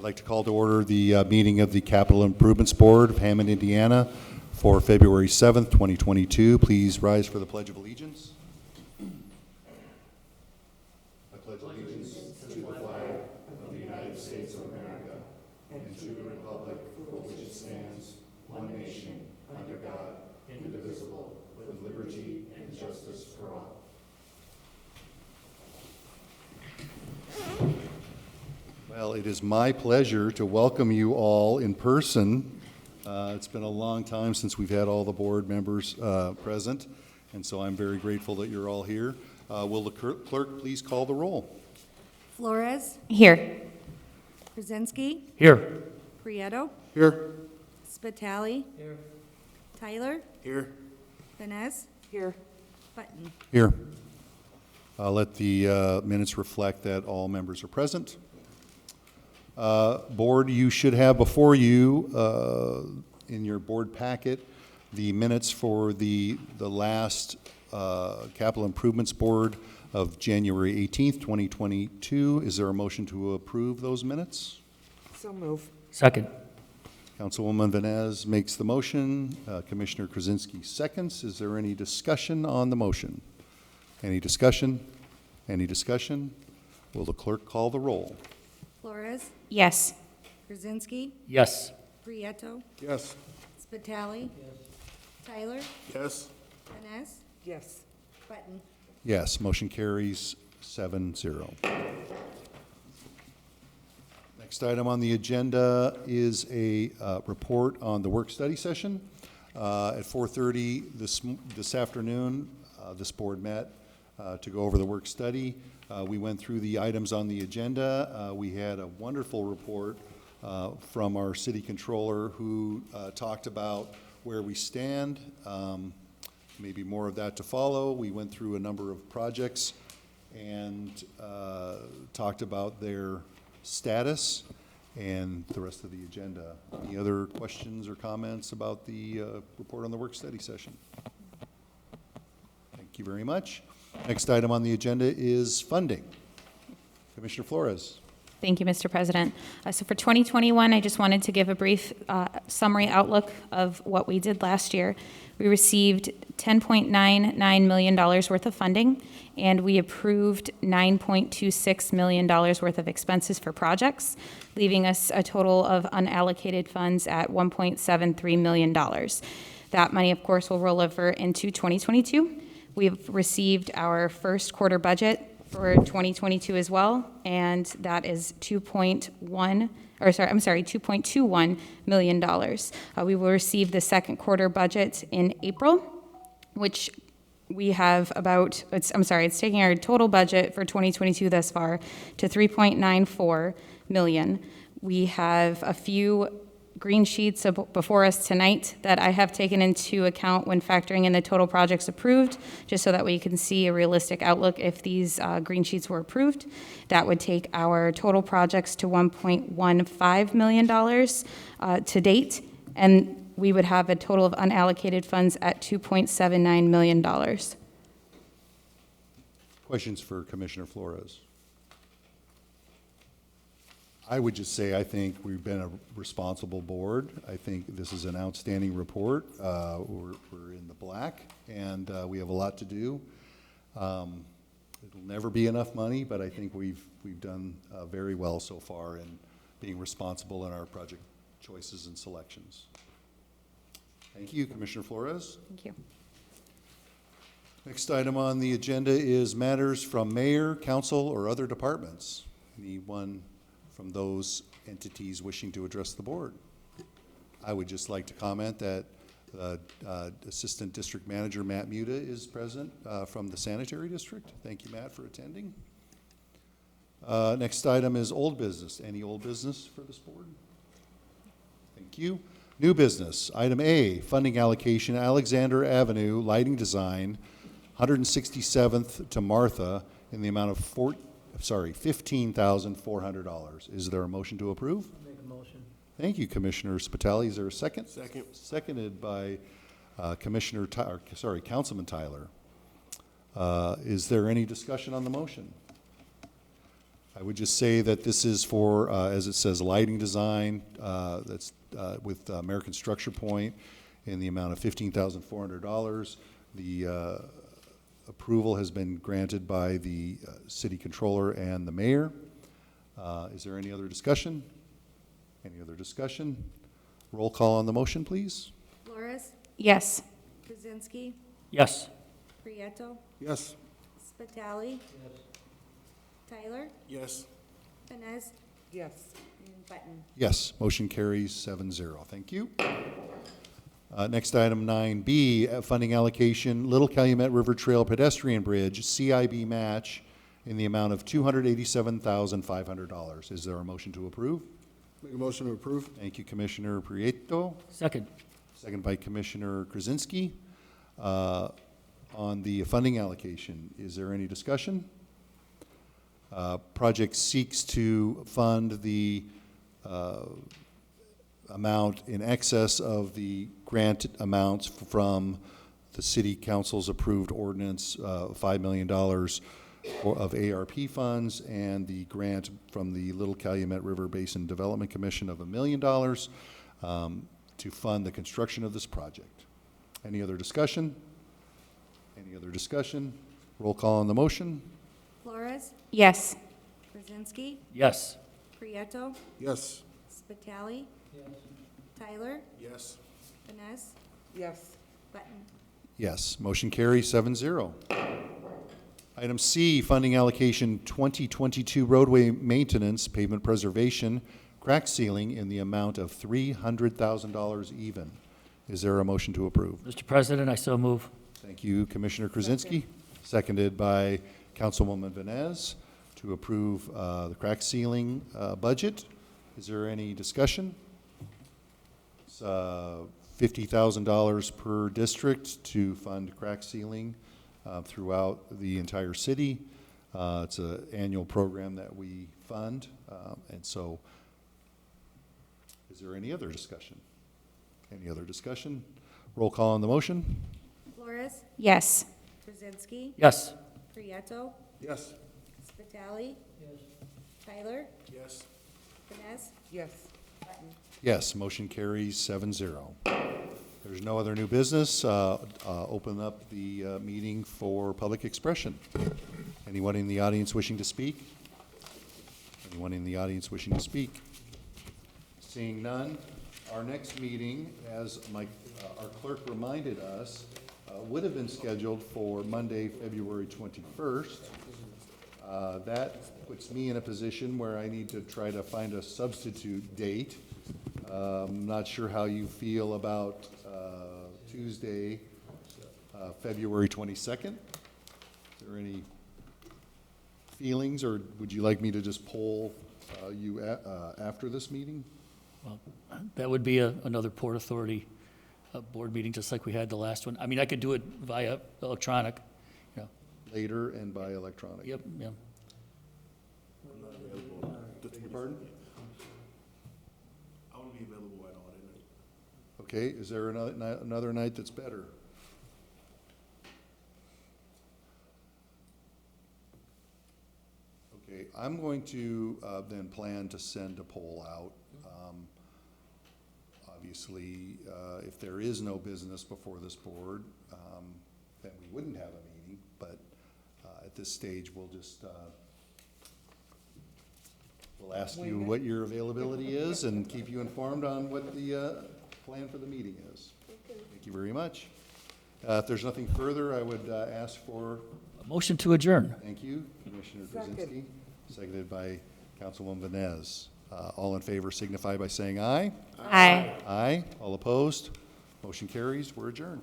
I'd like to call to order the meeting of the Capital Improvements Board of Hammond, Indiana for February 7th, 2022. Please rise for the Pledge of Allegiance. I pledge allegiance to the flag of the United States of America and to the republic for which it stands, one nation, under God, indivisible, with liberty and justice for all. Well, it is my pleasure to welcome you all in person. It's been a long time since we've had all the board members present, and so I'm very grateful that you're all here. Will the clerk please call the roll? Flores? Here. Krasinski? Here. Prieto? Here. Spitali? Here. Tyler? Here. Vanez? Here. Button. Here. Let the minutes reflect that all members are present. Board, you should have before you in your board packet the minutes for the last Capital Improvements Board of January 18th, 2022. Is there a motion to approve those minutes? So move. Second. Councilwoman Vanez makes the motion. Commissioner Krasinski seconds. Is there any discussion on the motion? Any discussion? Any discussion? Will the clerk call the roll? Flores? Yes. Krasinski? Yes. Prieto? Yes. Spitali? Tyler? Yes. Vanez? Yes. Button. Yes, motion carries 7-0. Next item on the agenda is a report on the work-study session. At 4:30 this afternoon, this board met to go over the work-study. We went through the items on the agenda. We had a wonderful report from our city controller who talked about where we stand. Maybe more of that to follow. We went through a number of projects and talked about their status and the rest of the agenda. Any other questions or comments about the report on the work-study session? Thank you very much. Next item on the agenda is funding. Commissioner Flores. Thank you, Mr. President. So for 2021, I just wanted to give a brief summary outlook of what we did last year. We received $10.99 million worth of funding, and we approved $9.26 million worth of expenses for projects, leaving us a total of unallocated funds at $1.73 million. That money, of course, will roll over into 2022. We've received our first quarter budget for 2022 as well, and that is $2.21 million. We will receive the second quarter budget in April, which we have about, it's taking our total budget for 2022 thus far to $3.94 million. We have a few green sheets before us tonight that I have taken into account when factoring in the total projects approved, just so that we can see a realistic outlook if these green sheets were approved. That would take our total projects to $1.15 million to date, and we would have a total of unallocated funds at $2.79 million. Questions for Commissioner Flores? I would just say I think we've been a responsible board. I think this is an outstanding report. We're in the black, and we have a lot to do. It'll never be enough money, but I think we've done very well so far in being responsible in our project choices and selections. Thank you, Commissioner Flores. Thank you. Next item on the agenda is matters from mayor, council, or other departments. Anyone from those entities wishing to address the board? I would just like to comment that Assistant District Manager Matt Muta is present from the Sanitary District. Thank you, Matt, for attending. Next item is old business. Any old business for this board? Thank you. New business. Item A, funding allocation, Alexander Avenue lighting design, 167th to Martha, in the amount of $15,400. Is there a motion to approve? I'll make a motion. Thank you, Commissioner Spitali. Is there a second? Second. Seconded by Councilman Tyler. Is there any discussion on the motion? I would just say that this is for, as it says, lighting design, that's with American Structure Point in the amount of $15,400. The approval has been granted by the city controller and the mayor. Is there any other discussion? Any other discussion? Roll call on the motion, please. Flores, Yes. Krasinski, Yes. Prieto, Yes. Spitali. Tyler, Yes. Vines, yes, and Button. Yes, motion carries 7-0. Thank you. Next item 9B, funding allocation, Little Calumet River Trail Pedestrian Bridge, CIB match in the amount of $287,500. Is there a motion to approve? Make a motion to approve? Thank you, Commissioner Prieto. Second. Second by Commissioner Krasinski. On the funding allocation, is there any discussion? Project seeks to fund the amount in excess of the grant amounts from the city council's approved ordinance, $5 million of ARP funds, and the grant from the Little Calumet River Basin Development Commission of $1 million to fund the construction of this project. Any other discussion? Any other discussion? Roll call on the motion. Flores, Yes. Krasinski, Yes. Prieto, Yes. Spitali. Tyler, Yes. Vines, yes, Button. Yes, motion carries 7-0. Item C, funding allocation 2022 roadway maintenance, pavement preservation, crack sealing in the amount of $300,000 even. Is there a motion to approve? Mr. President, I so move. Thank you, Commissioner Krasinski. Seconded by Councilwoman Vines to approve the crack sealing budget. Is there any discussion? It's $50,000 per district to fund crack sealing throughout the entire city. It's an annual program that we fund, and so is there any other discussion? Any other discussion? Roll call on the motion. Flores, Yes. Krasinski, Yes. Prieto, Yes. Spitali. Tyler, Yes. Vines, yes. Button. Yes, motion carries 7-0. There's no other new business. Open up the meeting for public expression. Anyone in the audience wishing to speak? Anyone in the audience wishing to speak? Seeing none, our next meeting, as our clerk reminded us, would have been scheduled for Monday, February 21st. That puts me in a position where I need to try to find a substitute date. I'm not sure how you feel about Tuesday, February 22nd. Is there any feelings, or would you like me to just poll you after this meeting? Well, that would be another Port Authority board meeting, just like we had the last one. I mean, I could do it via electronic. Yeah. Later and by electronic? Yep, yeah. Beg your pardon? I will be available at all night. Okay, is there another night that's better? Okay, I'm going to then plan to send a poll out. Obviously, if there is no business before this board, then we wouldn't have a meeting, but at this stage, we'll just we'll ask you what your availability is and keep you informed on what the plan for the meeting is. Thank you very much. If there's nothing further, I would ask for, A motion to adjourn. thank you, Commissioner Second. Krasinski, seconded by Councilwoman Vines. All in favor signify by saying aye. Aye. Aye. All opposed? Motion carries. We're adjourned.